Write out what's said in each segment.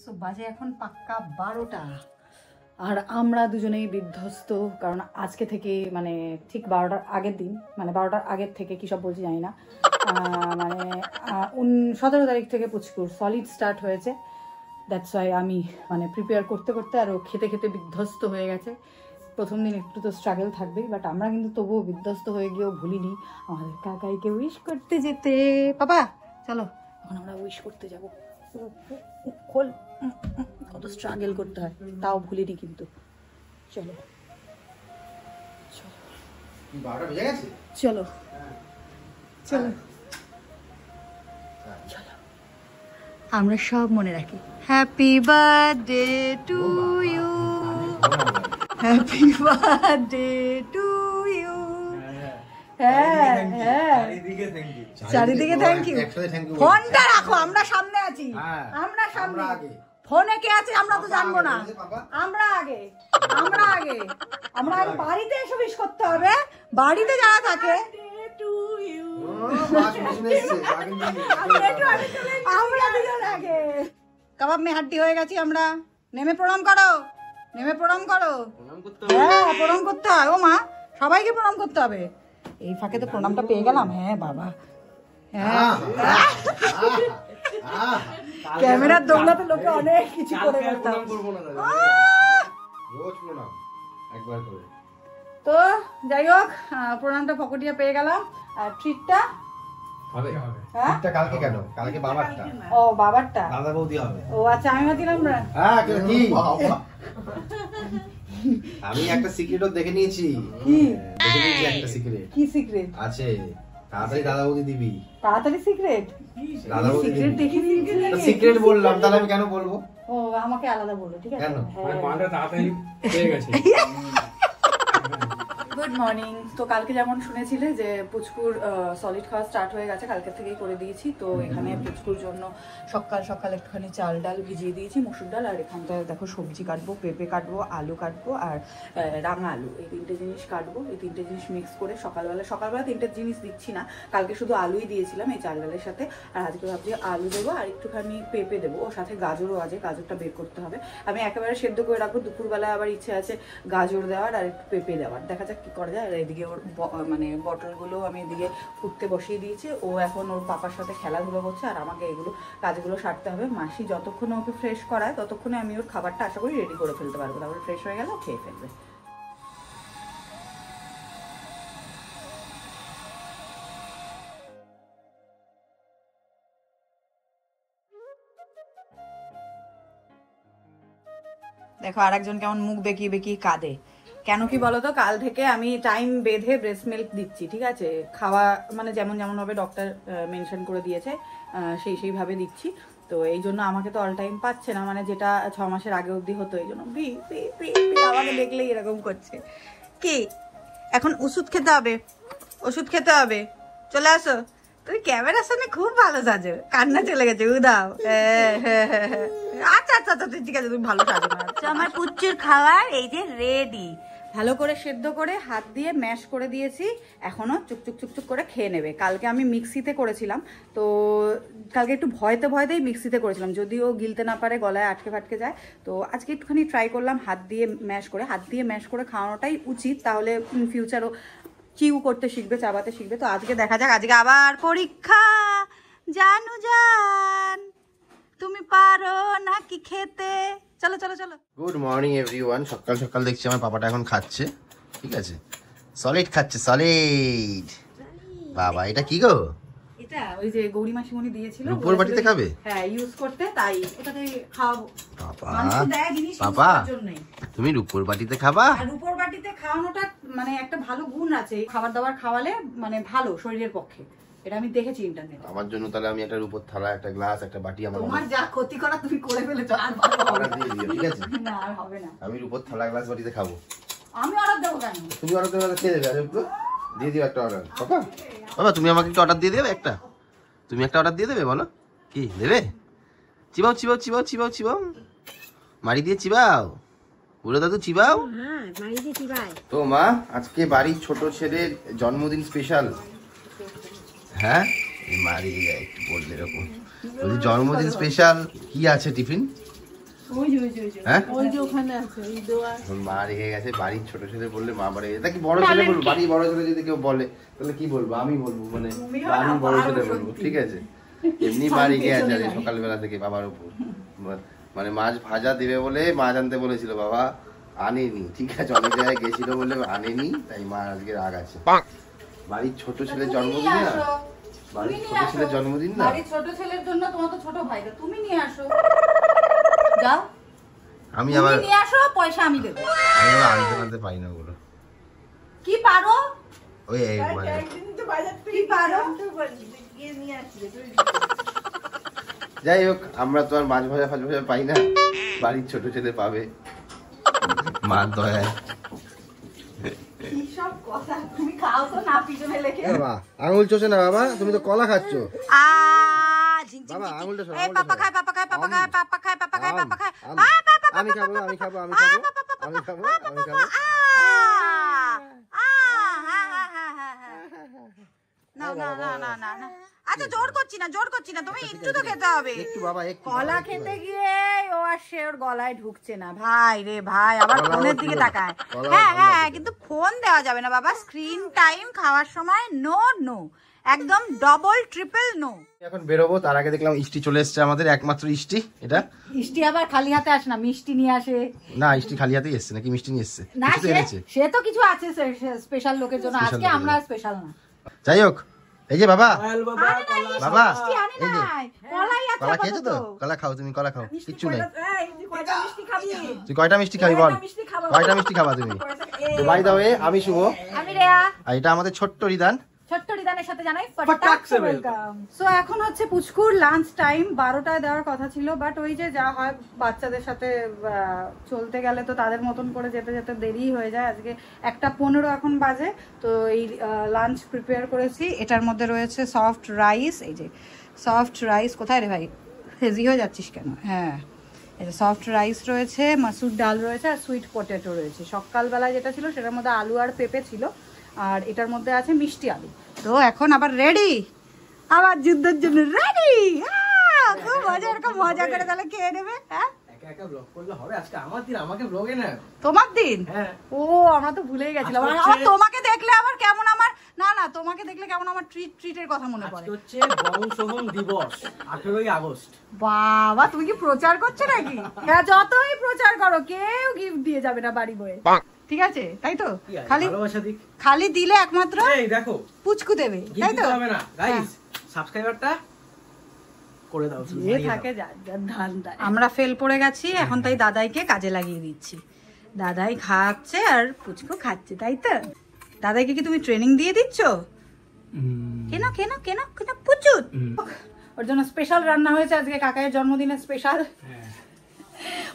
So বাজে এখন পাক্কা 12টা আর আমরা দুজনেই বিধ্বস্ত, কারণ আজকে থেকে মানে ঠিক 12টার আগের দিন, মানে 12টার আগের থেকে কী সব বলছি জানি না, মানে 17 তারিখ থেকে পুচকুর সলিড স্টার্ট হয়েছে। দ্যাটস ওয়াই আমি মানে প্রিপেয়ার করতে করতে আরও খেতে খেতে বিধ্বস্ত হয়ে গেছে। প্রথম দিন একটু তো স্ট্রাগল থাকবেই, বাট আমরা কিন্তু তবুও বিধ্বস্ত হয়ে গিয়েও ভুলিনি আমাদের কাকাইকে উইশ করতে যেতে। বাবা চলো এখন আমরা উইশ করতে যাবো। খোল, কত স্ট্রাগল করতে হয়, তাও ভুলিনি কিন্তু। চলো চলো চলো চলো, আমরা সব মনে রাখি। Happy birthday to you, happy birthday to you. হ্যাঁ হ্যাঁ, চারিদিকে থ্যাংক ইউ। ফোনটা রাখো, আমরা সামনে আছি, আমরা সামনে। ফোনে কে আছে আমরা তো জানবো না, আমরা আগে, আমরা আগে, আমরা আগে বাড়িতে এসে উইশ করতে হবে। বাড়িতে যারা থাকে আমরা দুজন আগে কাবাব মে হাড্ডি হয়ে গেছি আমরা। নেমে প্রণাম করো, নেমে প্রণাম করো। হ্যাঁ প্রণাম করতে হয়, ও মা সবাইকে প্রণাম করতে হবে। এই ফাঁকে তো প্রণামটা পেয়ে গেলাম। হ্যাঁ বাবা, হ্যাঁ ক্যামেরার দৌলতে লোকে অনেক কিছু করে করতাম। তো যাই হোক, প্রণামটা ফকটিয়া পেয়ে গেলাম। আর ট্রিটটা কালকে কেন? কালকে বাবারটা। ও বাবারটা, দাদা বৌদি হবে। ও আচ্ছা, আমি ভাবছিলাম আমি একটা সিক্রেটও দেখে নিয়েছি। কি দেখে নিয়েছি একটা সিক্রেট। কি সিক্রেট আছে? তাড়াতাড়ি দাদা বৌদি দিবি। তাড়াতাড়ি সিক্রেট? দাদা বৌদি সিক্রেট দেখে নিয়েছি। সিক্রেট বললাম, তাহলে আমি কেন বলবো? ও আমাকে আলাদা বলো, ঠিক আছে? কেন? মানে মানটা তাড়াতাড়ি পেয়ে গেছে। Good morning. তো কালকে যেমন শুনেছিলে যে পুচকুর সলিড খাওয়া স্টার্ট হয়ে গেছে, কালকে থেকেই করে দিয়েছি। তো এখানে পুচকুর জন্য সকাল সকাল একটুখানি চাল ডাল ভিজিয়ে দিয়েছি, মসুর ডাল, আর এখানটায় দেখো সবজি কাটবো, পেঁপে কাটবো, আলু কাটবো, আর রাঙা আলু, এই তিনটে জিনিস কাটবো। এই তিনটে জিনিস মিক্স করে সকালবেলা তিনটে জিনিস দিচ্ছি না, কালকে শুধু আলুই দিয়েছিলাম এই চাল ডালের সাথে। আর আজকে ভাবছি আলু দেবো আর একটুখানি পেঁপে দেবো, ওর সাথে গাজরও আছে, গাজরটা বের করতে হবে। আমি একেবারে সেদ্ধ করে রাখবো, দুপুরবেলায় আবার ইচ্ছে আছে গাজর দেওয়ার আর একটু পেঁপে দেওয়ার, দেখা যাক কি করা যায়। আর এদিকে ওর মানে বটলগুলো আমি এদিকে ফুটতে বসিয়ে দিয়েছি, ও এখন ওর পাপার সাথে খেলাধুলো করছে, আর আমাকে এগুলো কাজগুলো সারতে হবে। মাসি যতক্ষণে ওকে ফ্রেশ করায় ততক্ষণে আমি ওর খাবারটা আশা করি রেডি করে ফেলতে পারবো, তারপরে ফ্রেশ হয়ে গেলে খেয়ে ফেলবে। দেখো আরেকজন কেমন মুখ বেঁকিয়ে বেঁকিয়ে কাঁদে, কেন কি বলতো? কাল থেকে আমি টাইম বেঁধে ব্রেস্ট মিল্ক দিচ্ছি, ঠিক আছে? খাওয়া মানে যেমন যেমন ভাবে ডক্টর মেনশন করে দিয়েছে সেইভাবে দিচ্ছি। তো এই জন্য আমাকে তো অল টাইম পাচ্ছে না, মানে যেটা 6 মাসের আগে অবধি হতো। এই জন্য আমাকে দেখলেই এরকম করছে। কি এখন ওষুধ খেতে হবে, ওষুধ খেতে হবে, চলে আসো। তুমি ক্যামেরার সামনে খুব ভালো সাজো, কান্না চলে গেছে, উদাও। আচ্ছা আচ্ছা আচ্ছা ঠিক আছে, তুমি ভালো সাজো না। আচ্ছা আমার পুচ্চুর খাবার এই যে রেডি, ভালো করে সেদ্ধ করে হাত দিয়ে ম্যাশ করে দিয়েছি, এখনো চুকচুক চুকচুক করে খেয়ে নেবে। কালকে আমি মিক্সিতে করেছিলাম, তো কালকে একটু ভয়তেই মিক্সিতে করেছিলাম, যদিও গিলতে না পারে, গলায় আটকে ফাটকে যায়। তো আজকে একটুখানি ট্রাই করলাম হাত দিয়ে ম্যাশ করে খাওয়ানোটাই উচিত, তাহলে ফিউচারও চিউ করতে শিখবে, চাবাতে শিখবে। তো আজকে দেখা যাক, আজকে আবার পরীক্ষা। জানু জান তুমি পারো নাকি খেতে? চলো চলো চলো। Good morning everyone. সকাল সকাল দেখছি আমার পাপাটা এখন খাচ্ছে, ঠিক আছে? সলিড খাচ্ছে, সলিড। বাবা এটা কি গো? এটা ওই যে গৌরী মাসিমণি দিয়েছিল, রূপোর বাটিতে খাবে? হ্যাঁ ইউজ করতে, তাই ওটাতে খাওয়াবো। বাবা মানুষ দেয় জিনিস বাবা, ইউজ করার জন্যই। তুমি রূপোর বাটিতে খাবা? আর রূপোর বাটিতে খাওয়ানোটা মানে একটা ভালো গুণ আছে, খাবার দাবার খাওয়ালে মানে ভালো শরীরের পক্ষে, এটা আমি দেখেছি ইন্টারনেটে। আমার জন্য তাহলে আমি একটা রূপোর থালা, একটা গ্লাস, একটা বাটি, আমার তোমার যা ক্ষতি করা তুমি করে ফেলেছো, আর ভালো হবে না, ঠিক আছে? না আর হবে না। আমি রূপোর থালা গ্লাস বাটিতে খাবো। আমি অর্ডার দেবো কেন? তুমি অর্ডার দেবে, খেয়ে দেবে। আরে দিয়ে দিও একটা অর্ডার। পাপা বাবা তুমি আমাকে একটা অর্ডার দিয়ে দেবে, একটা তুমি একটা অর্ডার দিয়ে দেবে, বলো কি দেবে? চিবাও চিবাও চিবাও চিবাও চিবাও, মারি দিয়ে চিবাও, বুড়ো দাদু চিবাও। তো মা আজকে বাড়ির ছোট ছেলের জন্মদিন স্পেশাল। হ্যাঁ মারি একটু বললে এরকম, জন্মদিন স্পেশাল কি আছে টিফিন? হ্যাঁ ওই যে ওখানে আছে ওই দেওয়া মা রেখে গেছে, বাড়ির ছোট ছেলে বললে মা বাড়ি এটা কি বড় ছেলে বলবো, বাড়ির বড় ছেলে যদি কেউ বলে তাহলে কি বলবো, আমি বলবো মানে বাড়ির বড় ছেলে বলবো, ঠিক আছে। এমনি মা রেখে আছে সকালবেলা থেকে বাবার উপর, মানে মাছ ভাজা দিবে বলে মাছ আনতে বলেছিল, বাবা আনেনি, ঠিক আছে, অনেক জায়গায় গেছিল বলে আনেনি, তাই মা আজকে রাগ আছে। বাড়ির ছোট ছেলের জন্মদিন না, বাড়ির ছোট ছেলের জন্মদিন না, বাড়ির ছোট ছেলের জন্য তোমার তো ছোট ভাই, তুমি নিয়ে আসো, যাও আমি আবার নিয়ে আসো, পয়সা আমি দেবো। আমি আবার আনতে আনতে পাই না ওগুলো, কি পারো? ওই মানে একদিন তো বাজার থেকে কি পারো? গিয়ে নিয়ে আসবে যাই হোক, আমরা তো আর মাছ ভাজা পাই না, বাড়ির ছোট ছেলে পাবে মার দয়ায়। কি সব কথা, তুমি খাও তো না, পিছনে লেখে বাবা আঙুল চষে না, বাবা তুমি তো কলা খাচ্ছ। বাবা আঙুলটা সরাও, এই পাপা খায়, পাপা খায়, পাপা খায়, পাপা খায়, পাপা খায়, পাপা খায়, আমি খাবো আমি খাবো আমি খাবো আমি খাবো আমি খাবো। না না না না না না, আচ্ছা জোর করছি না, তুমি একটু তো খেতে হবে। একটু বাবা একটু কলা খেতে গিয়ে ও আর সে ওর গলায় ঢুকছে না, ভাই রে ভাই, আবার ফোনের দিকে তাকায়। হ্যাঁ হ্যাঁ, কিন্তু ফোন দেওয়া যাবে না বাবা, স্ক্রিন টাইম খাওয়ার সময় নো নো, একদম ডবল ট্রিপল নো। এখন বেরোবো, তার আগে দেখলাম ইষ্টি চলে এসেছে, আমাদের একমাত্র ইষ্টি এটা। ইষ্টি আবার খালি হাতে আসে না, মিষ্টি নিয়ে আসে। না ইষ্টি খালি হাতেই এসছে নাকি মিষ্টি নিয়ে এসছে? না কিছু তো এনেছে। সে তো কিছু আছে স্পেশাল লোকের জন্য, Special আজকে লোকের আমরা জন্য। স্পেশাল না। যাই হোক, এই যে বাবা বাবা মিষ্টি আনি এই যে নাই, কলাই আছে কলা খেয়েছো তো, আপাতত। কলা খাও, তুমি কলা খাও, কিচ্ছু নেই। কয়টা মিষ্টি খাবি তুই কয়টা মিষ্টি খাবি বল, মিষ্টি খাবো কয়টা মিষ্টি খাবা তুমি? তো বাই দা ওয়ে, আমি শুভ, আমি রেয়া, আর এটা আমাদের ছোট্ট রিদান। ছোট্ট রিদানের সাথে জানাই ফটাক সে ওয়েলকাম। সো এখন হচ্ছে পুচকুর লাঞ্চ টাইম, 12টায় দেওয়ার কথা ছিল, বাট ওই যে যা হয় বাচ্চাদের সাথে চলতে গেলে তো তাদের মতন করে যেতে যেতে দেরি হয়ে যায়। আজকে 1:15 এখন বাজে, তো এই লাঞ্চ প্রিপেয়ার করেছি। এটার মধ্যে রয়েছে সফট রাইস, এই যে সফট রাইস, কোথায় রে ভাই, হেজি হয়ে যাচ্ছিস কেন? হ্যাঁ, এই যে সফট রাইস রয়েছে, মাসুর ডাল রয়েছে, আর সুইট পটেটো রয়েছে। সকালবেলা যেটা ছিল সেটার মধ্যে আলু আর পেঁপে ছিল, আর এটার মধ্যে আছে মিষ্টি আলু। তো এখন আবার রেডি, আবার যুদ্ধের জন্য রেডি। খুব মজা, এরকম মজা করে তাহলে খেয়ে নেবে। হ্যাঁ, একা একা ব্লগ করলে হবে? আজকে আমার দিন, আমাকে ব্লগে না। তোমার দিন? হ্যাঁ। ও, আমরা তো ভুলেই গেছিলাম। আজকে আমার হচ্ছে- তোমাকে দেখলে আবার কেমন আমার, না না, তোমাকে দেখলে কেমন আমার ট্রিটের কথা মনে পড়ে। আজকে হচ্ছে বংশোহম দিবস, 18ই আগস্ট। বাবা, তুমি কি প্রচার করছো নাকি? হ্যাঁ, যতই প্রচার করো কেউ গিফট দিয়ে যাবে না বাড়ি বয়ে, ঠিক আছে? তাই তো, কি আছে, খালি ভালোবাসা দিক। খালি দিলে একমাত্র এই দেখো, পুচকু দেবে, তাই গিফট তো? দিতে হবে না গাইস, হ্যাঁ। সাবস্ক্রাইবারটা করে দাও, শুধু এ বাড়িয়ে থাকে দাও। যার ধান দেয়। আমরা ফেল পড়ে গেছি এখন, তাই দাদাইকে কাজে লাগিয়ে দিচ্ছি। দাদাই খাচ্ছে আর পুচকু খাচ্ছে, তাই তো? দাদাইকে কি তুমি ট্রেনিং দিয়ে দিচ্ছ? কেন কেন কেন কেন পুচু? ওর জন্য স্পেশাল রান্না হয়েছে আজকে, কাকায়ের জন্মদিনের স্পেশাল। হ্যাঁ।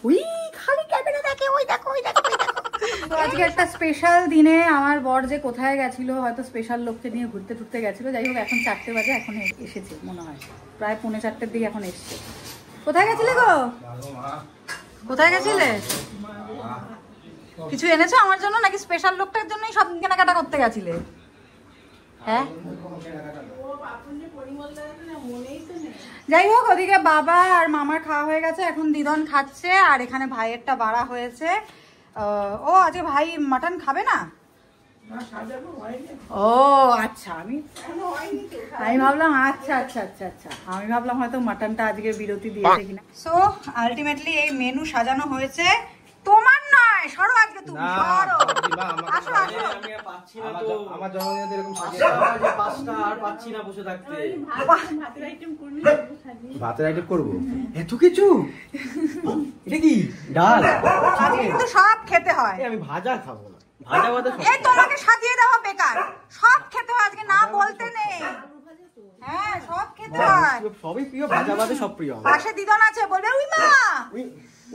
ওই খালি ক্যামেরা দেখে, ওই দেখো ওই দেখো ওই দেখো। তো আজকে একটা স্পেশাল দিনে আমার বর যে কোথায় গেছিল, হয়তো স্পেশাল লোককে নিয়ে ঘুরতে ঘুরতে গেছিল। যাই হোক, এখন 4টে বাজে, এখন এসেছে মনে হয়, প্রায় 3:45-র দিকে এখন এসছে। কোথায় গেছিলে গো? কোথায় গেছিলে? কিছু এনেছো আমার জন্য নাকি স্পেশাল লোকটার জন্যই সব কেনাকাটা করতে গেছিলে? হ্যাঁ, যাই হোক, ওদিকে বাবা আর মামার খাওয়া হয়ে গেছে, এখন দিদন খাচ্ছে, আর এখানে ভাইয়েরটা বাড়া হয়েছে। ও আজকে ভাই মাটন খাবে না? ও আচ্ছা, আমি ভাবলাম আচ্ছা আচ্ছা আচ্ছা আচ্ছা, আমি ভাবলাম হয়তো মাটনটা আজকে বিরতি দিয়েছে কিনা। সো আলটিমেটলি এই মেনু সাজানো হয়েছে। তোমার নয়, সরো আজকে, তুমি সরো, আসো আসো। আমি আর পাচ্ছি না তো, আমার জন্মদিনে এরকম বাজে 5টা, আর পাচ্ছি না বসে থাকতে। ভাতের আইটেম করবো। এত কিছু? এটা কি ডাল? আজকে কিন্তু সব খেতে হয়। আমি ভাজা খাবো না, ভাজা ভাজা এই তোমাকে সাজিয়ে দেওয়া বেকার, সব খেতে হয় আজকে, না বলতে নেই। হ্যাঁ, সব খেতে হয়। সবই প্রিয়, ভাজা ভাজা সব প্রিয় আমার। পাশে দিদন আছে, বলবে উইমা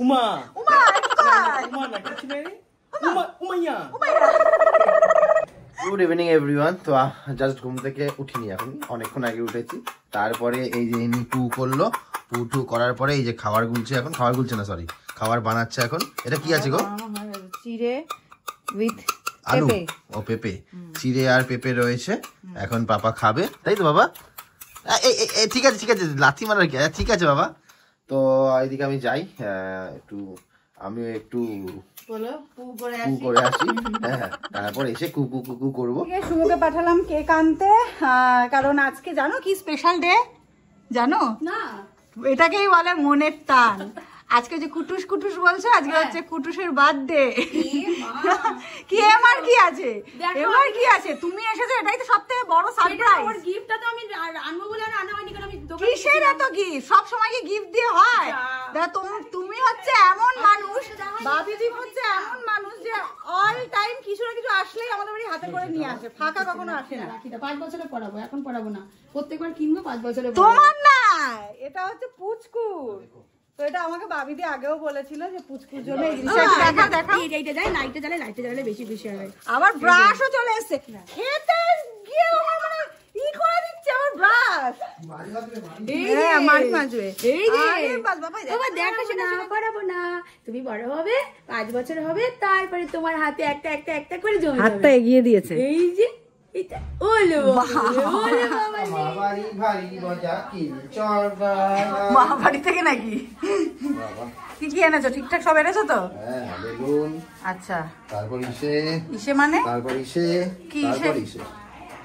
উমা উমা কই? উমা না, কিছু নেই। উমাইয়া। Good evening everyone. তো জাস্ট ঘুম থেকে উঠিনি, এখন অনেকক্ষণ আগে উঠেছি। তারপরে এই যে ইনি পু করলো, পু করার পরে এই যে খাবার গুলছে, এখন খাবার গুলছে না, সরি, খাবার বানাচ্ছে এখন। এটা কি আছে গো? চিড়ে উইথ আলু পেঁপে। ও পেঁপে, চিড়ে আর পেঁপে রয়েছে, এখন পাপা খাবে, তাই তো বাবা? ঠিক আছে ঠিক আছে, লাথি মারার কি, ঠিক আছে বাবা, তো এইদিকে আমি যাই, আমিও একটু বলো পু করে কু করে আসি। হ্যাঁ, তারপর এসে কুকু কুকু করবো। শুভকে পাঠালাম কেক আনতে, কারণ আজকে জানো কি স্পেশাল ডে জানো? না এটাকেই বলে মনের টান। আজকে যে কুটুস কুটুস বলছে, আজকে হচ্ছে কুটুসের বার্থডে। কি এমআর কি আছে, এমআর কি আছে, তুমি এসেছো, এটাই তো সবথেকে বড় সারপ্রাইজ। ওর গিফটটা তো আমি আনবো বলে আর আনা হয়নি, কারণ আমি দোকানে কিসের এত গিফট? সব সময় কি গিফট দিয়ে হয়? তুমি হচ্ছে এমন মানুষ, বাবিজি হচ্ছে এমন মানুষ যে অল টাইম কিছু না কিছু আসলেই আমাদের বাড়ি হাতে করে নিয়ে আসে, ফাঁকা কখনো আসে না। রাখিটা 5 বছরে পড়াবো, এখন পড়াবো না, প্রত্যেকবার কিনবো 5 বছরে পড়াবো। তোমার না, এটা হচ্ছে পুচকুর। তো এটা আমাকে বাবিদি আগেও বলেছিল যে পুচকুর জন্য এই জিনিসটা দেখা দেখা। এইটা যায়, লাইটে জ্বালে বেশি খুশি হবে। আবার ব্রাশও চলে এসেছে, খেতে গিয়ে আমার মানে ই করে দিচ্ছে আমার ব্রাশ। হ্যাঁ, মাছ মাজবে। এই যে আরে বাবা, বাবা দেখো না, পড়াবো না, তুমি বড় হবে, 5 বছর হবে, তারপরে তোমার হাতে একটা একটা একটা করে জমে হাতটা যাবে। এগিয়ে দিয়েছে। এই যে এটা ওলো ভারী ভারী মজা কি চরবা। মহাবাড়ি থেকে নাকি? কি কি এনেছো? ঠিকঠাক সব এনেছো তো? হ্যাঁ, বেলুন, আচ্ছা। তারপর ইসে, ইসে মানে তারপর ইসে, কি তারপর ইসে? ইসে,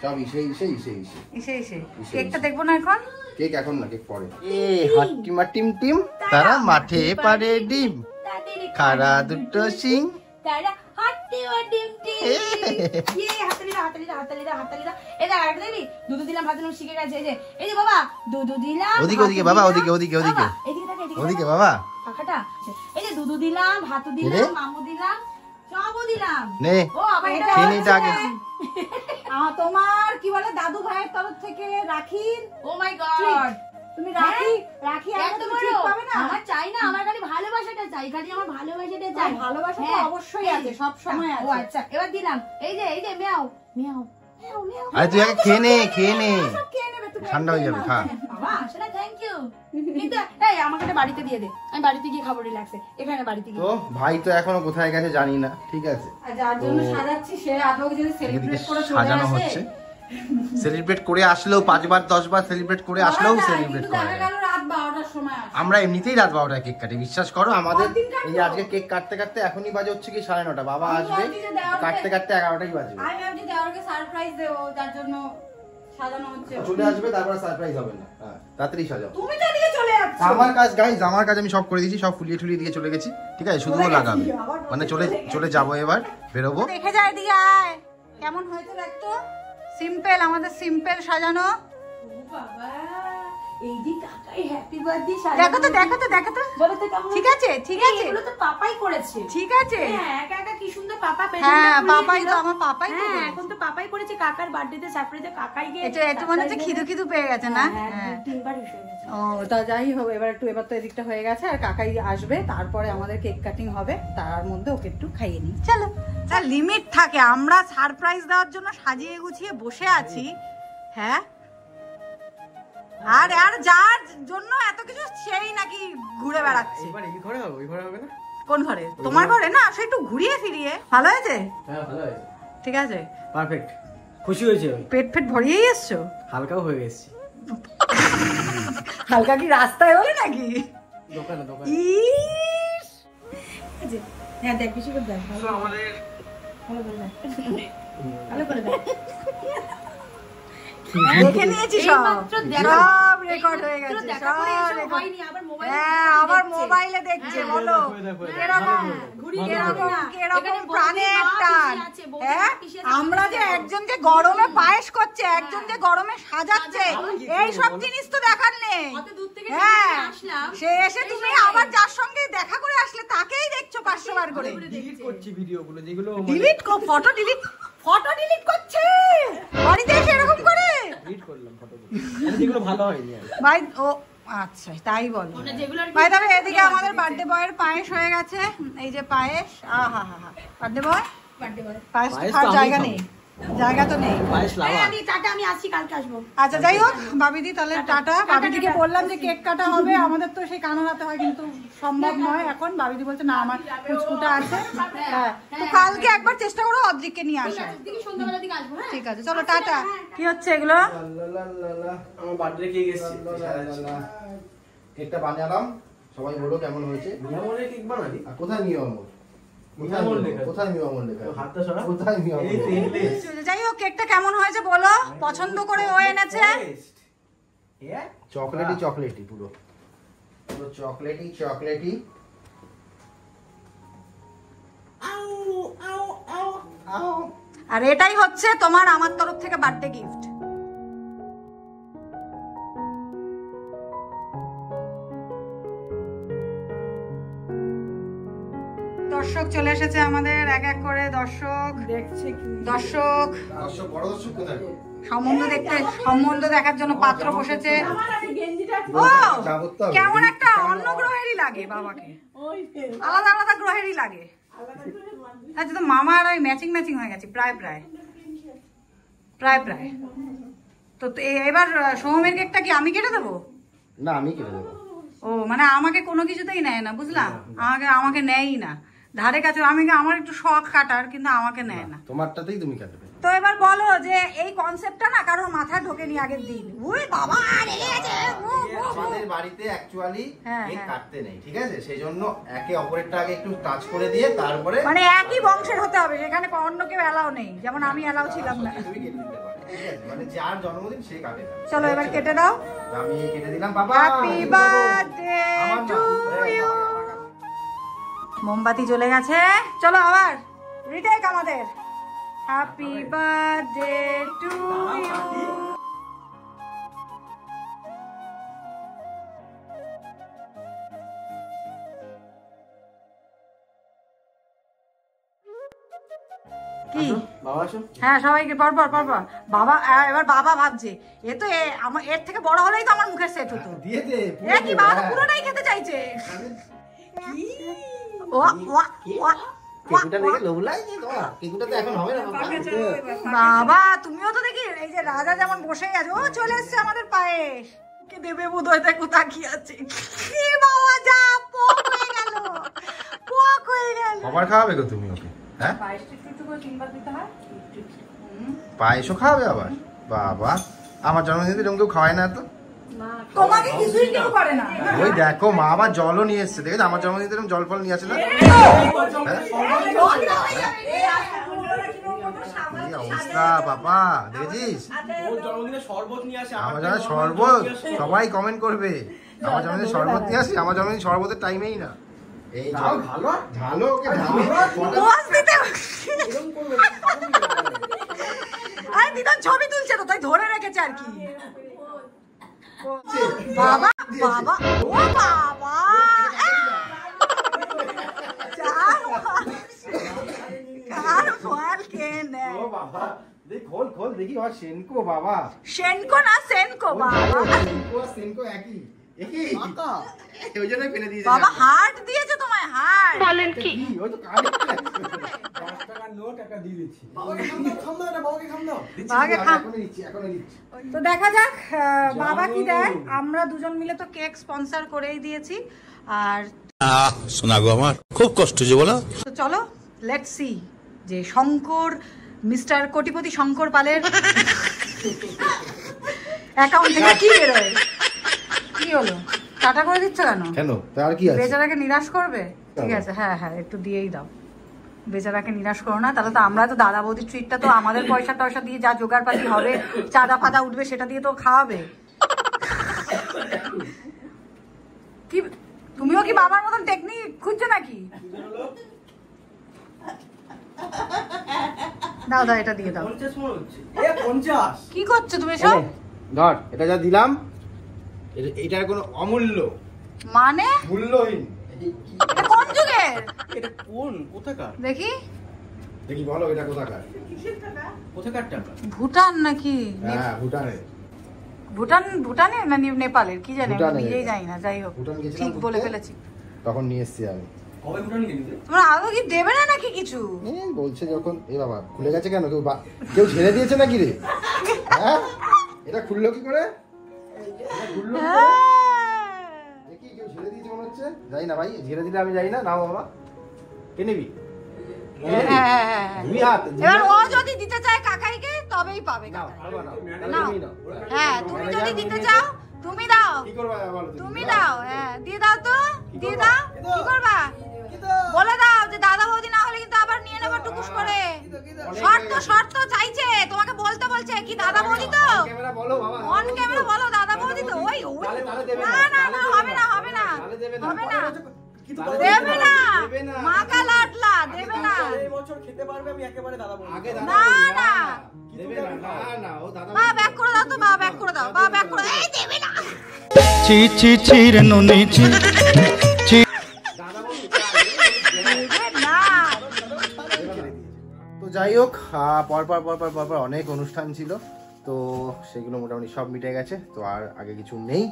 সব ইসে ইসে ইসে ইসে। ইসে ইসে। কেকটা দেখবো না এখন? কেক এখন না, কেক পরে। এ হাট্টিমা টিম টিম, তারা মাঠে পারে ডিম, খাড়া দুটো সিং। তারা হাতে ও ডিম ডিম ইয়ে হাতালিরা এটা আরেকটা দেখবি, দুধ দিলাম ভাত দিলাম শিখে গেছে। এই যে বাবা দুধ দিলাম, ওদিকে ওদিকে বাবা, ওদিকে ওদিকে ওদিকে ওদিকে বাবা। কাকাটা এই যে দুধ দিলাম, ভাত দিলাম, মামু দিলাম, সবও দিলাম। নে ও আবার এটা খেয়ে নিটা আগে। তোমার কি বলে দাদু ভাইয়ের তরফ থেকে রাখি। ও মাই গড, তুমি রাখি রাখি এত আনলে তুমি বড় ঠিক পাবে না। আমার চাই না, আমার খালি ভালোবাসাটা চাই, খালি আমার ভালোবাসাটা চাই। ভালোবাসা তো হ্যাঁ, অবশ্যই এই আছে, যে, সব সময় ও আছে। আচ্ছা এবার দিলাম। এই যে মিয়াও মিয়াও মিয়াও মিয়াও। আরে তুই আগে খেয়ে নে, খেয়ে নে, সব খেয়ে নেবে তুমি। ঠান্ডা হয়ে যাবে। খা। বাবা আসলে থ্যাংক ইউ, কিন্তু এই আমাকে এটা বাড়িতে দিয়ে দে, আমি বাড়িতে গিয়ে খাবো, রিল্যাক্সে এখানে বাড়িতে গিয়ে। তো ভাই তো এখনো কোথায় গেছে জানি না, ঠিক আছে। আর যার জন্য তো সাজাচ্ছি সে আদৌ যদি এদিকে সেলিব্রেট করে চলে সাজানো আসে। হচ্ছে, সেলিব্রেট করে আসলেও 5 বার 10 বার সেলিব্রেট করে আসলেও সেলিব্রেট কিন্তু করা দেখা যায়। গেল রাত 12টার সময় আসে। আমরা এমনিতেই রাত 12টায় কেক কাটি, বিশ্বাস করো। আমাদের কতদিন কাটবো? এই যে আজকে কেক কাটতে কাটতে এখনই বাজে হচ্ছে কি 9:30। বাবা আমি আসবে, ভাবছি যে দেওয়ালকে- কাটতে কাটতে 11টাই বাজবে। আমি ভাবছি দেওয়ারকে সারপ্রাইজ দেবো, যার জন্য সাজানো হচ্ছে। চলে আসবে, তারপর সারপ্রাইজ হবে না। হ্যাঁ, তাড়াতাড়ি সাজাও। তুমি তো এদিকে চলে যাচ্ছ। আমার কাজ গাইজ, আমার কাজ আমি সব করে দিয়েছি, সব ফুলিয়ে ঠুলিয়ে দিয়ে চলে গেছি, ঠিক আছে। শুধু ও লাগাবে, মানে চলে যাবো, এবার বেরোবো। দেখে যায় এদিকে আয়, কেমন হয়েছে দেখতো। সিম্পল, আমাদের সিম্পল সাজানো। ও বাবা, এই যে কাকাই হ্যাপি বার্থডে দেখো তো দেখো তো দেখো তো। বলো তো কেমন? ঠিক আছে ঠিক আছে এগুলো তো পাপাই করেছে। ঠিক আছে। হ্যাঁ, একা একা কি সুন্দর পাপা পেছনটা হ্যাঁ, ঘুরিয়ে পাপাই দিল। তো, আমার পাপাই তো হ্যাঁ, করেছে। এখন তো পাপাই করেছে কাকার বার্থডেতে সারপ্রাইজে কাকাই গিয়ে এটা মনে হচ্ছে খিদু খিদু পেয়ে গেছে না? হ্যাঁ, হ্যাঁ। 3বার এসে গেছে। ও তা যাই হোক, এবার তো এদিকটা হয়ে গেছে, আর কাকাই আসবে, তারপরে আমাদের কেক কাটিং হবে, তার মধ্যে ওকে একটু খাইয়ে নিই। চলো, তার লিমিট থাকে। আমরা সারপ্রাইজ দেওয়ার জন্য সাজিয়ে গুছিয়ে বসে আছি, হ্যাঁ, আর যার জন্য এত কিছু সেই নাকি ঘুরে বেড়াচ্ছে। এবার এই ঘরে হবে, ওই ঘরে হবে না? কোন ঘরে? তোমার ঘরে না, সে একটু ঘুরিয়ে ফিরিয়ে। ভালো হয়েছে? হ্যাঁ, ভালো হয়েছে, ঠিক আছে। পারফেক্ট, খুশি হয়েছে আমি, পেট ভরিয়েই এসছো? হালকাও হয়ে গেছি। হালকা কি রাস্তায় হলে নাকি? দোকানে ইস, হ্যাঁ, দেখ বেশি করে দেখ, ভালো আমাদের ভালো করে দেখ, ভালো করে দেখ। দেখে নিয়েছি সব, এইমাত্র দেখা- সব রেকর্ড হয়ে এইমাত্র গেছে, দেখা করে সব এসব record। হয়নি, আবার মোবাইলে হ্যাঁ, আবার দেখছে। মোবাইলে দেখছে, হ্যাঁ, বলো দেখো, কেরকম ঘুরিয়ে কেরকম না। কেরকম এখানে প্রাণে বৌদির মা টান। পিসি আছে, বৌদির হ্যাঁ, মা পিসি আছে, আমরা যে দেখো। একজন যে গরমে পায়েস করছে, একজন যে গরমে সাজাচ্ছে, এই সব জিনিস তো দেখার নেই। অত দূর থেকে হ্যাঁ, যখন আসলাম, সে এসে তুমি আবার যার সঙ্গে দেখা করে আসলে তাকেই দেখছো 500 বার করে। ডিলিট করছি ভিডিওগুলো, যেগুলো ডিলিট ফটো ডিলিট করছে বাড়িতে এসে এরকম করে। ডিলিট করলাম ফটোগুলো, যেগুলো ভালো হয়নি আর। ভাই ও আচ্ছা, তাই বলো। ওটা যেগুলো আর কি ভাই তবে এদিকে আমাদের বার্থডে বয়ের পায়েস হয়ে গেছে, এই যে পায়েস। আহা হা হা, বার্থডে বয় birthday boy। পায়েস পায়েস তো খাওয়ার আমি জায়গা খাবো। নেই, জায়গা তো নেই। পায়েস এই, লাভা। আমি টাটা, আমি আসছি, কালকে আসবো। আচ্ছা যাই হোক, বাবিদি তাহলে টাটা। বাবিদিকে টাটা। বললাম যে কেক কাটা হবে, আমাদের তো সেই কানো রাতে হয়, কিন্তু সম্ভব নয় এখন। বাবিদি বলছে না, আমার কুচকুটা আছে। হ্যাঁ, তো কালকে একবার চেষ্টা করো অদ্রিককে নিয়ে আসা। দিকে সন্ধ্যাবেলার দিকে আসবো, হ্যাঁ? ঠিক আছে, চলো টাটা। কি হচ্ছে এগুলো? আমার বার্থডে কেক এসেছে, কেকটা বানালাম, সবাই বলো কেমন হয়েছে। নিয়মলে ঠিক বানালি। আর কোথায় নিয়ম? কোথায় নিয়ম লেখা? হাতটা সরা। কোথায় নিয়ম? এই তেলে। যাই হোক, কেকটা কেমন হয়েছে বলো, পছন্দ করে ও এনেছে। চকলেটি চকলেটি পুরো পুরো চকলেটি চকলেটি। আর এটাই হচ্ছে তোমার আমার তরফ থেকে বার্থডে গিফট। দর্শক চলে এসেছে আমাদের, এক এক করে দর্শক দেখছে। দর্শক বড় দর্শক কোথায়? সম্বন্ধ দেখার জন্য পাত্র বসেছে। ও কেমন একটা অন্য গ্রহেরই লাগে বাবাকে, আলাদা আলাদা গ্রহেরই লাগে। আচ্ছা, তো মামা আর ওই ম্যাচিং ম্যাচিং হয়ে গেছে প্রায় প্রায় প্রায় প্রায়। তো এবার সৌমের কেকটা কি আমি কেটে দেবো? না, আমি কেটে দেবো। ও মানে আমাকে কোনো কিছুতেই নেয় না, বুঝলাম। আমাকে নেয়ই না ধারে কাছে। আমার একটু শখ কাটার, কিন্তু আমাকে নেয় না। তোমারটাতেই তুমি কাটবে। তো এবার বলো যে এই কনসেপ্টটা না কারোর মাথায় ঢোকেনি আগের দিন। ওই বাবা রেগে গেছে। আমাদের বাড়িতে অ্যাকচুয়ালি হ্যাঁ, কেক হ্যাঁ। কাটতে নেই, ঠিক আছে? সেই জন্য একে অপরেরটা আগে একটু টাচ করে দিয়ে তারপরে মানে একই বংশের হতে হবে, যেখানে অন্য কেউ এলাও নেই, যেমন আমি এলাও ছিলাম না। তুমি কেটে দিতে পারো, ঠিক আছে? মানে যার জন্মদিন সে কাটে না। চলো এবার কেটে দাও। আমি কেটে দিলাম বাবা। হ্যাপি বার্থডে আমার টু না, ইউ। মোমবাতি জ্বলে গেছে, চলো আবার রিটেক আমাদের। Happy birthday to you. কি? বাবা আসো। হ্যাঁ, সবাইকে পরপর পরপর। বাবা এবার বাবা ভাবছে এ তো আমার এর থেকে বড় হলেই তো আমার মুখের সেট হতো। দিয়ে দে। এ কি বাবা পুরোটাই খেতে চাইছে। ও ওয়া ওয়া কেকুটা দেখে লোভ লাগছে তোমার? কেকুটা তো এখন হবে না বাবা। বাবা তুমিও তো দেখি এই যে রাজা যেমন বসে আছে, ও চলে এসছে আমাদের পায়েস। কে দেবে বোধহয়, দেখো তাকিয়ে আছে। কি বাবা, যা পোক হয়ে গেল, পোক হয়ে গেল। খাবার খাওয়াবে গো তুমি ওকে? হ্যাঁ, পায়েসটা একটু করে তিনবার দিতে হয়। পায়েসও খাওয়াবে আবার? বাবা, আমার জন্মদিনে এরকম কেউ খাওয়ায় না তো। তোমাকে কিছুই কেউ করে না। ওই দেখো মা আবার জলও নিয়ে এসছে, দেখেছো? আমার জন্মদিনে এরকম জল ফল নিয়ে আসে না? কি অবস্থা বাবা, দেখেছিস? ওর জন্মদিনে শরবত নিয়ে আসে। আমার জন্য শরবত, সবাই কমেন্ট করবে আমার জন্মদিনে শরবত নিয়ে আসে। আমার জন্মদিন শরবতের টাইমেই না। এই তাও ভালো। ঢালো ওকে, ঢালো। পোজ দিতে আরে দিদা ছবি তুলছে তো, তাই ধরে রেখেছে আর কি। বাবা বাবা, ও বাবা, কার ফল কে নেয়? ও বাবা, দেখ খোল খোল দেখি। আর সেনকো বাবা, সেনকো না সেনকো বাবা। সেনকো আর সেনকো একই একই। ওই জন্যই ফেলে দিয়েছে। বাবা হার্ট দিয়েছে তোমায়, হার্ট। বলেন কি? ওই তো কানে 10 টাকার নোট একটা দিয়ে দিচ্ছি। বাবাকে খাম দাও এটা, বাবাকে খাম দাও। বাবাকে খাম। এখনই দিচ্ছি, এখনই দিচ্ছি। তো দেখা যাক বাবা কি দেয়। আমরা দুজন মিলে তো কেক স্পন্সর করেই দিয়েছি। আর শোনা গো আমার খুব কষ্ট যে বলো। তো চলো লেটস সি যে শঙ্কর, মিস্টার কোটিপতি শঙ্কর পালের অ্যাকাউন্ট থেকে কি বেরোয়। কি হলো, টাটা করে দিচ্ছ কেন? কেন, তার কি আছে? বেচারাকে নিরাশ করবে? ঠিক আছে, হ্যাঁ হ্যাঁ একটু দিয়েই দাও। বেচারাকে নিরাশ করো না, তাহলে তো আমরা তো দাদা বৌদির ট্রিটটা তো আমাদের পয়সা টয়সা দিয়ে যা জোগাড় পাতি হবে, চাঁদা ফাদা উঠবে, সেটা দিয়ে তো খাওয়াবে। কি তুমিও কি বাবার মতন টেকনিক খুঁজছো নাকি? দাও দাও, এটা দিয়ে দাও। 50 মনে হচ্ছে। এ 50। কি করছো তুমি সব? ধর, এটা যা দিলাম এটার কোনো অমূল্য, মানে মূল্যহীন। এটা কোন যুগের এটা কোথাকার? দেখি? দেখি বলো এটা কোথাকার? কোথাকার টাকা? ভুটান নাকি? হ্যাঁ, ভুটানের। ভুটানের না নেপালের কি জানি, আমি ভুটানের। নিজেই জানি না। যাই হোক, ভুটান গেছিলাম ঠিক বলে ঘুরতে। ফেলেছি। তখন নিয়ে এসছি আমি। কবে ভুটান গেলি? তোমরা আদৌ কি দেবে না নাকি কিছু? বলছে যখন। এ বাবা, খুলে গেছে কেন? কেউ ঝেড়ে দিয়েছে নাকি রে? হ্যাঁ, এটা খুললো কি করে? এটা খুললো কি করে? দেখি কেউ ঝেড়ে দিয়েছে মনে হচ্ছে। যাই না ভাই, ঝেড়ে দিলে আমি যাই না। নাও বাবা, কে নিবি? হ্যাঁ। দুই হাত। এবার ও যদি দিতে চায় কাকাইকে তবেই পাবে নাও, কাকাই। বাবা নাও। নাও। তুমি নাও। হ্যাঁ, তুমি যদি দিতে চাও তুমি দাও, কি করবা বলো তুমি দাও, হ্যাঁ দিয়ে দাও তো, দিয়ে দাও। কি করবা বলে দাও যে দাদা বৌদি না হলে কিন্তু আবার নিয়ে নেবো টুকুস করে। শর্ত শর্ত চাইছে, তোমাকে বলতে বলছে কি দাদা বৌদি তো, ক্যামেরা বলো বাবা, অন ক্যামেরা বলো দাদা বৌদি তো। ওই ওই তাহলে দেবে না না না, হবে না হবে না তাহলে দেবে না, হবে না, কিন্তু দেবে না, দেবে না। মা কা লাডলা দেবে না। এই বছর খেতে পারবে আমি একেবারে দাদা বলবো। আগে দাদা না না দেবে না, না না ও দাদা মা ব্যাক করে দাও তো, মা ব্যাক করে দাও, মা ব্যাক করে দাও। এই দেবে না, ছি ছি ছি রে নুনি ছি দাদা বলবো দেবে না। তো যাই হোক, পর অনেক অনুষ্ঠান ছিল, তো সেগুলো মোটামুটি সব মিটে গেছে। তো আর আগে কিছু নেই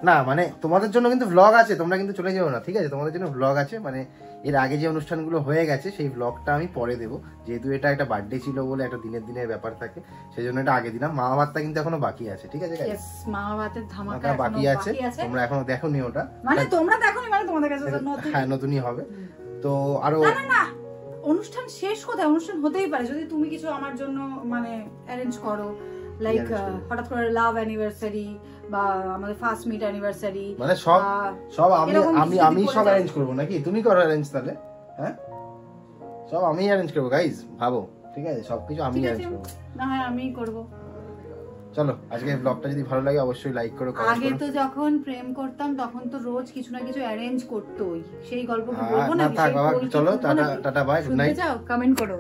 না, মানে তোমাদের জন্য কিন্তু ভ্লগ আছে, তোমরা কিন্তু চলে যাও না, ঠিক আছে? তোমাদের জন্য ভ্লগ আছে, মানে এর আগে যে অনুষ্ঠানগুলো হয়ে গেছে সেই ভ্লগটা আমি পরে দেবো, যেহেতু এটা একটা বার্থডে ছিল বলে একটা দিনের ব্যাপার থাকে, সেই জন্য এটা আগে দিলাম। মা ভাতটা কিন্তু এখনো বাকি আছে, ঠিক আছে? Yes, মা ভাতের ধামাকা ওটা এখনো বাকি আছে, তোমরা এখনো দেখোনি ওটা। মানে তোমরা দেখোনি, মানে তোমাদের কাছে তো নতুন। হ্যাঁ, নতুনই হবে। তো আরো না না না, অনুষ্ঠান শেষ কোথায়? অনুষ্ঠান হতেই পারে যদি তুমি কিছু আমার জন্য মানে অ্যারেঞ্জ করো, লাইক হঠাৎ করে লাভ অ্যানিভার্সারি বা আমাদের ফার্স্ট মিট অ্যানিভার্সারি, মানে সব আমি সব অ্যারেঞ্জ করবো নাকি? তুমি করো অ্যারেঞ্জ তাহলে? হ্যাঁ, সব আমি অ্যারেঞ্জ করবো গাইজ, ভাবো, ঠিক আছে? সবকিছু আমি অ্যারেঞ্জ করবো। না হয় আমিই করব। চলো, আজকে ব্লগটা যদি ভালো লাগে অবশ্যই লাইক করো, কমেন্ট আগে করো। তো যখন প্রেম করতাম তখন তো রোজ কিছু না কিছু অ্যারেঞ্জ করতোই, সেই গল্প কি হ্যাঁ, বলবো না নাকি? থাক সেই বাবা, বই কি চলো, বলবো টাটা নাকি? টাটা, বাই, গুড শুনতে নাইট। চাও? কমেন্ট করো।